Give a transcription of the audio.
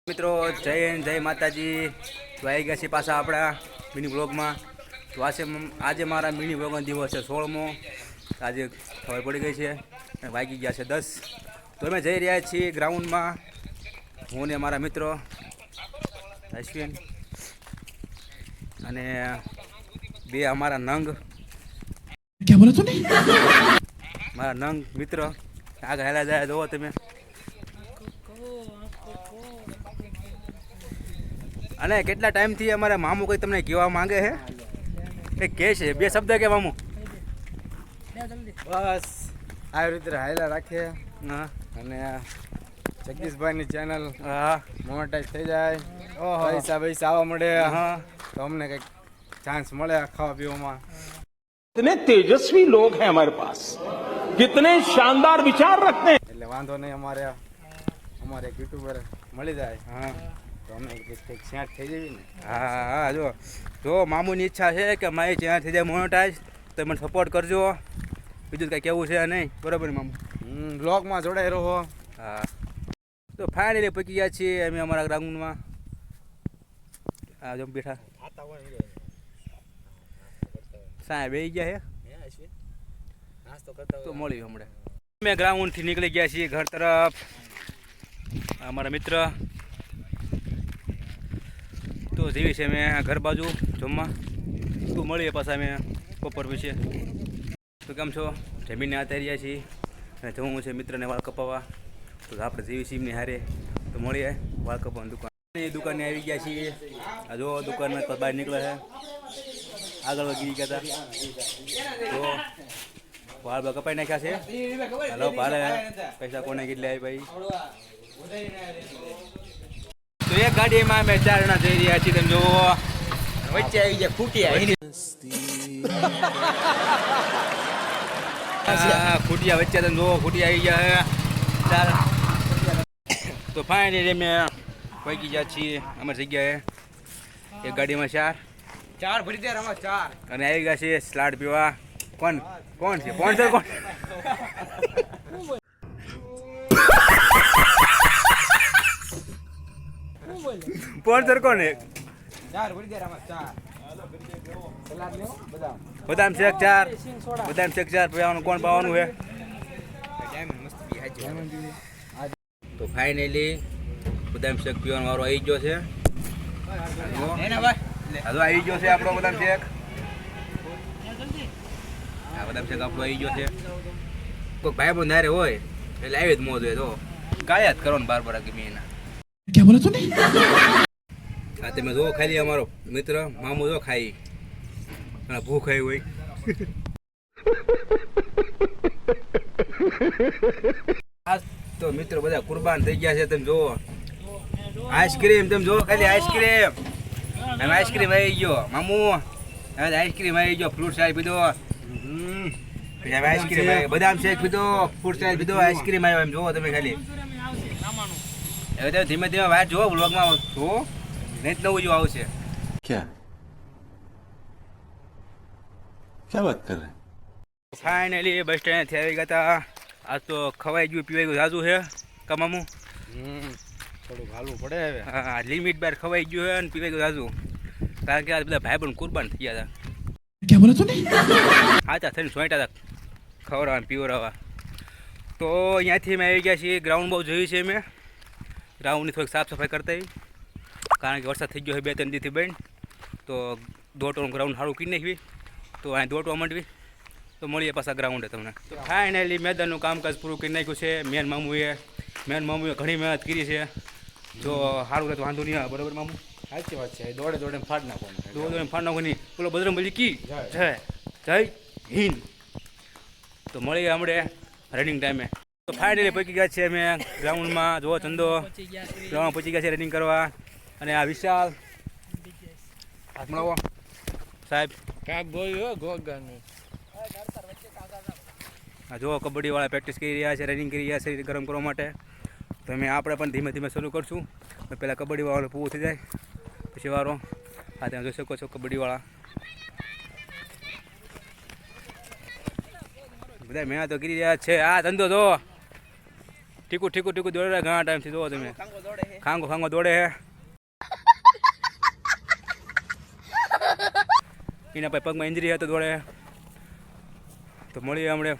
મિત્રો જય હિન્દ જય માતાજી. તો આવી ગયા છે પાછા આપણા મિની બ્લોગમાં. તો આજે મારા મિની બ્લોગનો દિવસ છે 16મો. આજે ખબર પડી ગઈ છે અને વાગી ગયા છે 10. તો અમે જઈ રહ્યા છીએ ગ્રાઉન્ડમાં, હું ને મારા મિત્રો અશ્વિન અને બે અમારા નંગ. क्या बोला तूने? મારા નંગ મિત્ર આગળ હેલા જાય જોવો તમે. અને કેટલા ટાઈમથી અમારા મામુ કંઈ તમને કહેવા માંગે છે, કંઈક કહે છે, બે શબ્દ કે મામુ? બસ આવી રીતે હાયલા રાખીએ હા અને જગદીશભાઈની ચેનલ હા મોનેટાઈઝ થઈ જાય, ઓહો. પૈસા પૈસા આવવા મળે હા તો અમને કંઈક ચાન્સ મળે ખાવા પીવામાં. कितने तेजस्वी लोग हैं हमारे पास, कितने शानदार विचार रखते हैं. એટલે વાંધો નહીં, અમારે એક યુટ્યુબર મળી જાય હા તો અમે કંઈક શેર થઈ જવી ને. હા હા જો મામુની ઈચ્છા છે કે મારી ચેનલ થઈ જાય મોનેટાઈઝ, તો મને સપોર્ટ કરજો. બીજું કાંઈ કહેવું છે નહીં, બરાબર ને મામુ? બ્લોગમાં જોડાઈ રહો. હા તો ફાઇનલી પકી ગયા છીએ અમે અમારા ગ્રાઉન્ડમાં. હા જો બેઠા સાહેબ બેસી ગયા છે, તો મળ્યું હમણાં. અમે ગ્રાઉન્ડથી નીકળી ગયા છીએ ઘર તરફ. અમારા મિત્ર તો જેવી છે મેં ઘર બાજુ જમવા. તો મળીએ પાછા અમે બપોર વિશે. તો કેમ છો? જમીને આતા રહ્યા છીએ અને જવું છે મિત્રને વાળ કપાવવા. તો આપણે જેવી છીએ એમની હારે તો મળીએ વાળ કપાવવાની દુકાન. એ દુકાને આવી ગયા છીએ. આ જો દુકાનમાં બહાર નીકળે છે, આગળ વગી ગયા હતા તો વાળ કપાઈ નાખ્યા છે. હાલો ભારે પૈસા કોને કેટલે આવી ભાઈ? તો એક ગાડીમાં અમે 4 જણા જઈ રહ્યા છીએ. તમે જોવો વચ્ચે આવી જાય ખૂટિયા. ખૂટિયા વચ્ચે તમે જોવો ખૂટિયા આવી ગયા છે 4. તો ફાઇનલી અમે પહોંચી ગયા છીએ અમારી જગ્યાએ. એક ગાડીમાં 4 ભરી દે રમા 4. અને આવી ગયા છે સ્લાડ પીવા. કોણ છે? સ્પોન્સર કોણ? સ્પોન્સર કોણ? 4 ભરી દે રમા 4. સલાડ લ્યો બદામ શેક 4. બદામ શેક 4 પીવાનું. કોણ પાવાનું છે? તો ફાઇનલી બદામ શેક પીવાનો વારો આવી ગયો છે. હજુ આવી ગયો છે આપણો બદામ શેક. આ બદામ શેક આપણો આવી ગયો છે. કોઈ ભાઈ બંધ હારે હોય એટલે આવી જ મોજ હોય. તો કાયા જ કરો ને બાર ગમે એના. क्या बोला तूने? આ તમે જો ખાલી અમારો મિત્ર મામુ જો ખાઈ અને ભૂખ આવી હોય. આ તો મિત્રો બધા કુરબાન થઈ ગયા છે. તમે જુઓ આઈસ્ક્રીમ, તમે જુઓ ખાલી આઈસ્ક્રીમ. હવે આઈસ્ક્રીમ આવી ગયો મામુ. હવે આઈસ્ક્રીમ આવી ગયો. ફ્રૂટ સાઈડ પીધો. પછી હવે આઈસ્ક્રીમ આવી. બદામ શેક પીધો. ફ્રૂટ સાઈડ પીધો. આઈસ્ક્રીમ આવ્યો. એમ જુઓ તમે ખાલી. હવે તો ધીમે ધીમે વાત જુઓ બ્લોગમાં જુઓ, નહીં નવું જેવું આવશે. क्या क्या बात कर रहे हैं? ફાઇનલી બસ સ્ટેન્ડથી આવી ગયા હતા. આજ તો ખવાઈ ગયું પીવાઈ ગયું જાજુ છે કમામું. થોડું હાલવું પડે હવે. હા લિમિટ બાર ખવાઈ ગયું છે અને પીવાઈ ગયું જાજુ. કારણ કે આ બધા ભાઈ પણ કુરબાન થઈ ગયા क्या बोला तूने? હતા. હાચા થઈને સોંટ્યા હતા ખવડાવવા પીવડાવવા. તો અહીંયાથી અમે આવી ગયા છીએ. ગ્રાઉન્ડ બહુ જોયું છે મેં. ગ્રાઉન્ડની થોડીક સાફ સફાઈ કરતા આવી, કારણ કે વરસાદ થઈ ગયો છે 2-3 દીથી બેન. તો દોટવાનું ગ્રાઉન્ડ સારું કરી નાખવી, તો અહીં દોટવા માંડવી. તો મળીએ પાછા ગ્રાઉન્ડે તમને. તો ફાઇનલી મેદાનનું કામકાજ પૂરું કરી નાખ્યું છે. મેન મામુએ ઘણી મહેનત કરી છે. જો સારું રહે તો વાંધો નહીં આવે, બરાબર મામુ? સાચી વાત છે. દોડે દોડે ફાડ નાખવાનું. દોડો ફાડ નાખો નહીં. બોલો બજરંગબલી કી જય જય હિન્દ. તો મળીએ હમણાં રનિંગ ટાઈમે. તો ફાઇનલી પહોંચી ગયા છે અમે ગ્રાઉન્ડમાં. જો ચંદો ગ્રાઉન્ડ પહોંચી ગયા છે રનિંગ કરવા. અને આ વિશાલ હાથ મળાવો સાહેબ. કાક બોલ્યો ગોગાનું. આ જો કબડ્ડીવાળા પ્રેક્ટિસ કરી રહ્યા છે, રનિંગ કરી રહ્યા છે શરીર ગરમ કરવા માટે. તો આપણે પણ ધીમે ધીમે શરૂ કરશું. પહેલાં કબડ્ડીવાળાનું પૂરું થઈ જાય પછી વારો. હા તમે જોઈ શકો છો કબડ્ડીવાળા બધા મહેનત તો કરી રહ્યા છે. આ ધંધો જો ઠીકું દોડે ઘણા ટાઈમથી જોવો તમે. ખાંગો દોડે હે. એના પછી પગમાં ઇન્જરી હે તો દોડે. તો મળીએ હમણાં